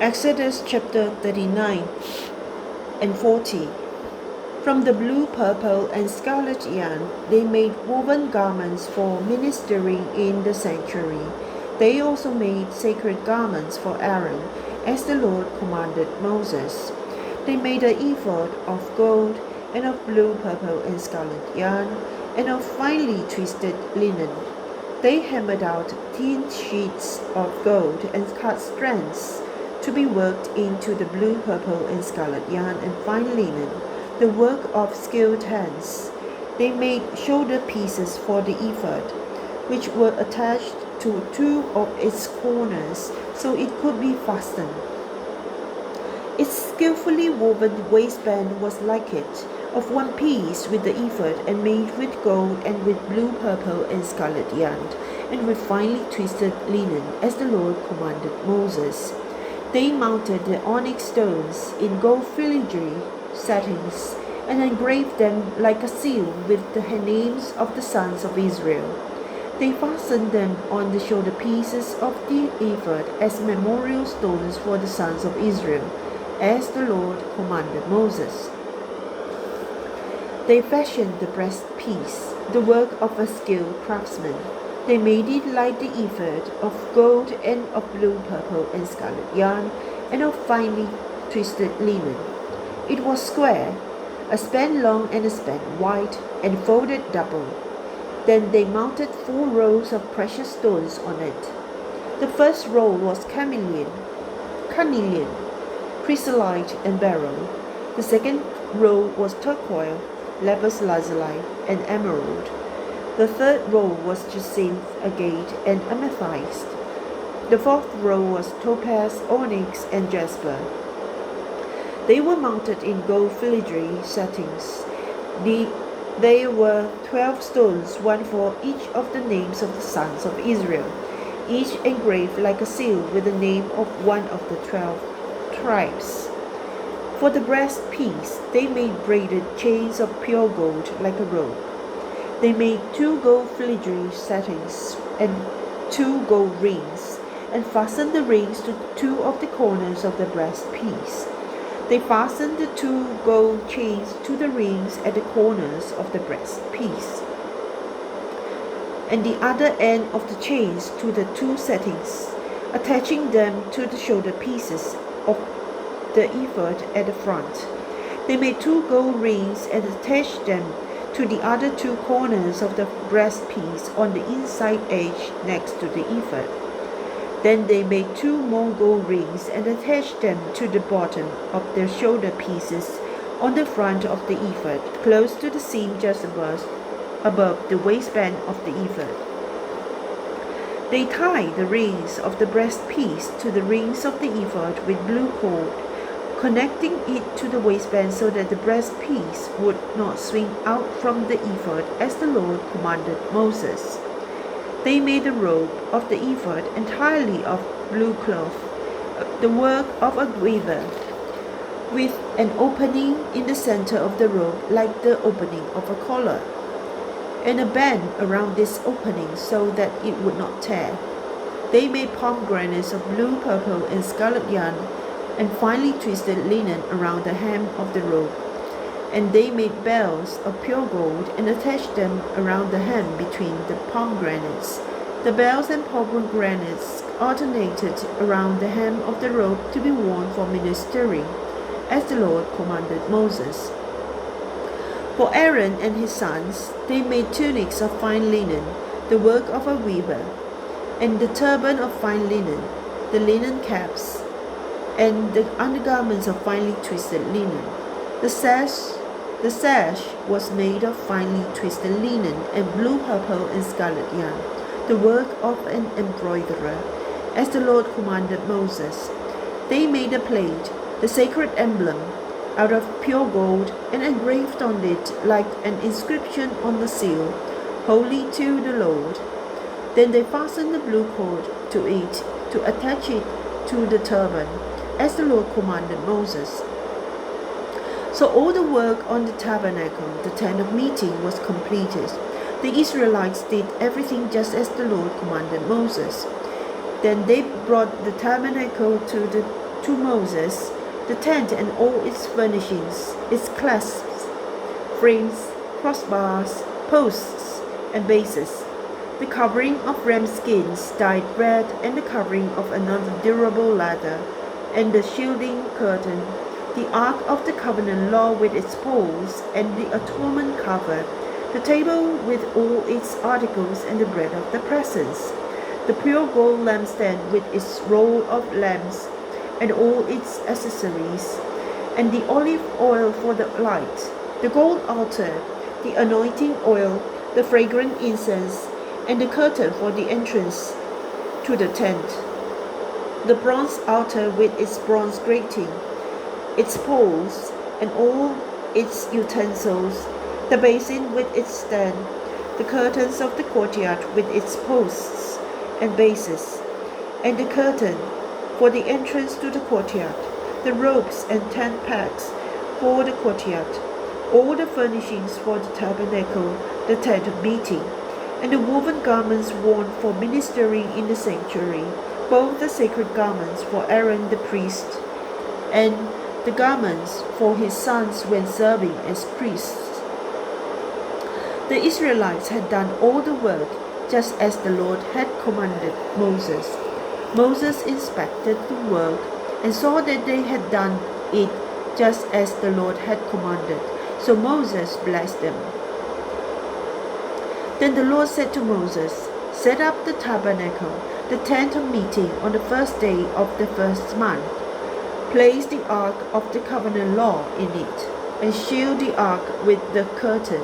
Exodus chapter 39 and 40. From the blue, purple, and scarlet yarn, they made woven garments for ministering in the sanctuary. They also made sacred garments for Aaron, as the Lord commanded Moses. They made an ephod of gold, and of blue, purple, and scarlet yarn, and of finely twisted linen. They hammered out thin sheets of gold and cut strands to be worked into the blue, purple, and scarlet yarn and fine linen, the work of skilled hands. They made shoulder pieces for the ephod, which were attached to two of its corners so it could be fastened. Its skillfully woven waistband was like it, of one piece with the ephod, and made with gold and with blue, purple, and scarlet yarn, and with finely twisted linen, as the Lord commanded Moses. They mounted the onyx stones in gold filigree settings, and engraved them like a seal with the names of the sons of Israel. They fastened them on the shoulder pieces of the ephod as memorial stones for the sons of Israel, as the Lord commanded Moses. They fashioned the breastpiece, the work of a skilled craftsman. They made it like the ephod, of gold and of blue, purple, and scarlet yarn, and of finely twisted linen. It was square, a span long and a span wide, and folded double. Then they mounted 4 rows of precious stones on it. The first row was carnelian, chrysolite, and beryl. The second row was turquoise, lapis lazuli, and emerald. The third row was jacinth, agate, and amethyst. The fourth row was topaz, onyx, and jasper. They were mounted in gold filigree settings. There were 12 stones, one for each of the names of the sons of Israel, each engraved like a seal with the name of one of the 12 tribes. For the breastpiece, they made braided chains of pure gold like a robe. They made 2 gold filigree settings and 2 gold rings, and fastened the rings to 2 of the corners of the breastpiece. They fastened the 2 gold chains to the rings at the corners of the breastpiece, and the other end of the chains to the 2 settings, attaching them to the shoulder pieces of the ephod at the front. They made 2 gold rings and attached them to the other 2 corners of the breastpiece on the inside edge next to the ephod. Then they made 2 more gold rings and attached them to the bottom of the shoulder pieces on the front of the ephod, close to the seam just above the waistband of the ephod. They tied the rings of the breastpiece to the rings of the ephod with blue cord, connecting it to the waistband so that the breastpiece would not swing out from the ephod, as the Lord commanded Moses. They made the robe of the ephod entirely of blue cloth, the work of a weaver, with an opening in the center of the robe like the opening of a collar, and a band around this opening so that it would not tear. They made pomegranates of blue, purple, and scarlet yarn, and finely twisted linen around the hem of the robe. And they made bells of pure gold and attached them around the hem between the pomegranates. The bells and pomegranates alternated around the hem of the robe to be worn for ministering, as the Lord commanded Moses. For Aaron and his sons, they made tunics of fine linen, the work of a weaver, and the turban of fine linen, the linen caps, and the undergarments of finely twisted linen. The sash was made of finely twisted linen and blue, purple, and scarlet yarn, the work of an embroiderer, as the Lord commanded Moses. They made a plate, the sacred emblem, out of pure gold, and engraved on it like an inscription on the seal, "Holy to the Lord." Then they fastened the blue cord to it to attach it to the turban, as the Lord commanded Moses. So all the work on the tabernacle, the tent of meeting, was completed. The Israelites did everything just as the Lord commanded Moses. Then they brought the tabernacle to the to Moses the tent and all its furnishings, its clasps, frames, crossbars, posts, and bases, the covering of ram skins dyed red, and the covering of another durable leather, and the shielding curtain, the ark of the covenant law with its poles, and the atonement cover, the table with all its articles, and the bread of the presence, the pure gold lampstand with its row of lamps, and all its accessories, and the olive oil for the light, the gold altar, the anointing oil, the fragrant incense, and the curtain for the entrance to the tent, the bronze altar with its bronze grating, its poles, and all its utensils, the basin with its stand, the curtains of the courtyard with its posts and bases, and the curtain for the entrance to the courtyard, the ropes and tent pegs for the courtyard, all the furnishings for the tabernacle, the tent of meeting, and the woven garments worn for ministering in the sanctuary, both the sacred garments for Aaron the priest, and the garments for his sons when serving as priests. The Israelites had done all the work just as the Lord had commanded Moses. Moses inspected the work and saw that they had done it just as the Lord had commanded. So Moses blessed them. Then the Lord said to Moses, "Set up the tabernacle, the tent of meeting, on the first day of the first month. Place the ark of the covenant law in it, and shield the ark with the curtain.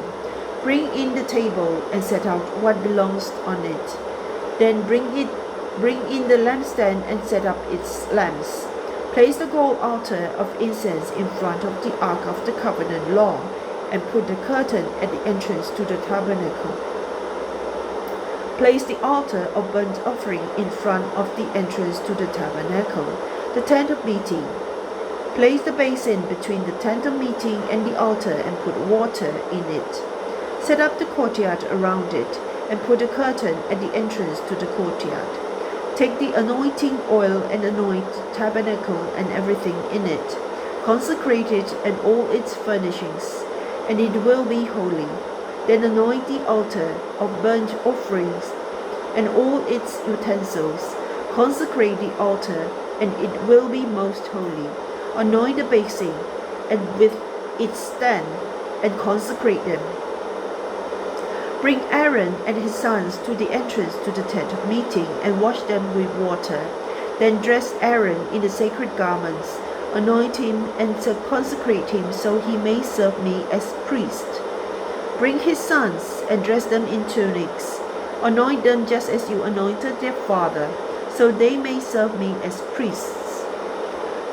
Bring in the table and set out what belongs on it. Then bring in the lampstand and set up its lamps. Place the gold altar of incense in front of the ark of the covenant law, and put the curtain at the entrance to the tabernacle. Place the altar of burnt offering in front of the entrance to the tabernacle, the tent of meeting. Place the basin between the tent of meeting and the altar, and put water in it. Set up the courtyard around it, and put a curtain at the entrance to the courtyard. Take the anointing oil and anoint the tabernacle and everything in it. Consecrate it and all its furnishings, and it will be holy. Then anoint the altar of burnt offerings and all its utensils. Consecrate the altar, and it will be most holy. Anoint the basin and with its stand, and consecrate them. Bring Aaron and his sons to the entrance to the tent of meeting, and wash them with water. Then dress Aaron in the sacred garments, anoint him and consecrate him, so he may serve me as priest. Bring his sons and dress them in tunics. Anoint them just as you anointed their father, so they may serve me as priests.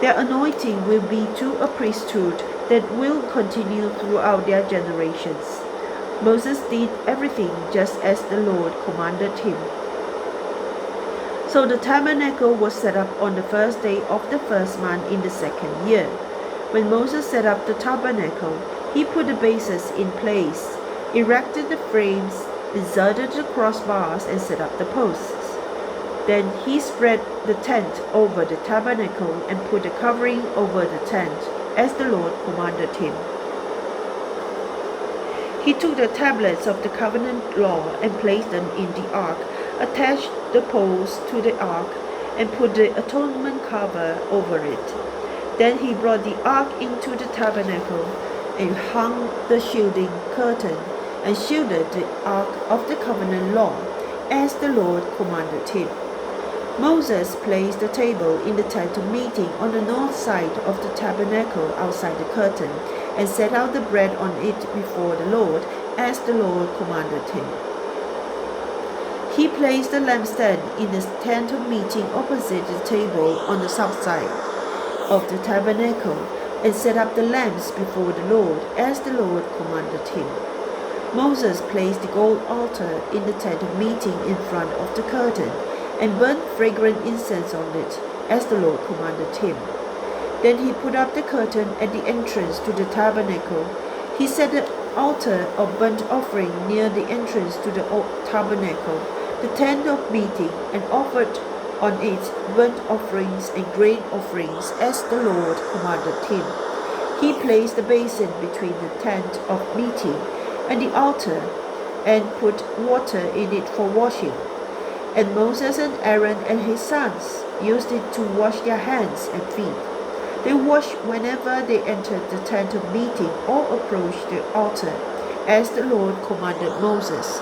Their anointing will be to a priesthood that will continue throughout their generations." Moses did everything just as the Lord commanded him. So the tabernacle was set up on the first day of the first month in the second year. When Moses set up the tabernacle, he put the bases in place, erected the frames, inserted the crossbars, and set up the posts. Then he spread the tent over the tabernacle and put a covering over the tent, as the Lord commanded him. He took the tablets of the covenant law and placed them in the ark, attached the poles to the ark, and put the atonement cover over it. Then he brought the ark into the tabernacle and hung the shielding curtain and shielded the ark of the covenant law, as the Lord commanded him. Moses placed the table in the tent of meeting on the north side of the tabernacle outside the curtain, and set out the bread on it before the Lord, as the Lord commanded him. He placed the lampstand in the tent of meeting opposite the table on the south side of the tabernacle, and set up the lamps before the Lord, as the Lord commanded him. Moses placed the gold altar in the tent of meeting in front of the curtain, and burnt fragrant incense on it, as the Lord commanded him. Then he put up the curtain at the entrance to the tabernacle. He set the altar of burnt offering near the entrance to the tabernacle, the tent of meeting, and offered on it burnt offerings and grain offerings as the Lord commanded him. He placed the basin between the tent of meeting and the altar and put water in it for washing. And Moses and Aaron and his sons used it to wash their hands and feet. They washed whenever they entered the tent of meeting or approached the altar, as the Lord commanded Moses.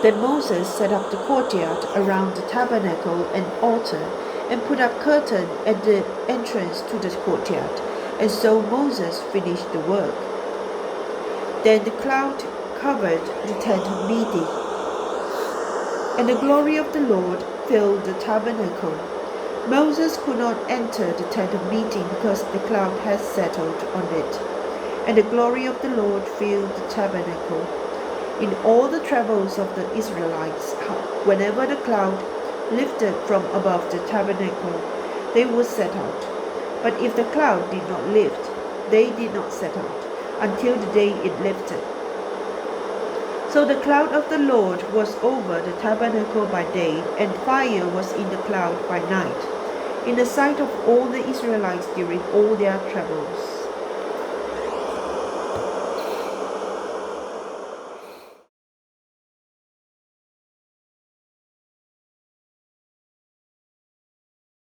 Then Moses set up the courtyard around the tabernacle and altar, and put up curtain at the entrance to the courtyard, and so Moses finished the work. Then the cloud covered the tent of meeting, and the glory of the Lord filled the tabernacle. Moses could not enter the tent of meeting because the cloud had settled on it, and the glory of the Lord filled the tabernacle. In all the travels of the Israelites, whenever the cloud lifted from above the tabernacle, they would set out. But if the cloud did not lift, they did not set out, until the day it lifted. So the cloud of the Lord was over the tabernacle by day, and fire was in the cloud by night, in the sight of all the Israelites during all their travels.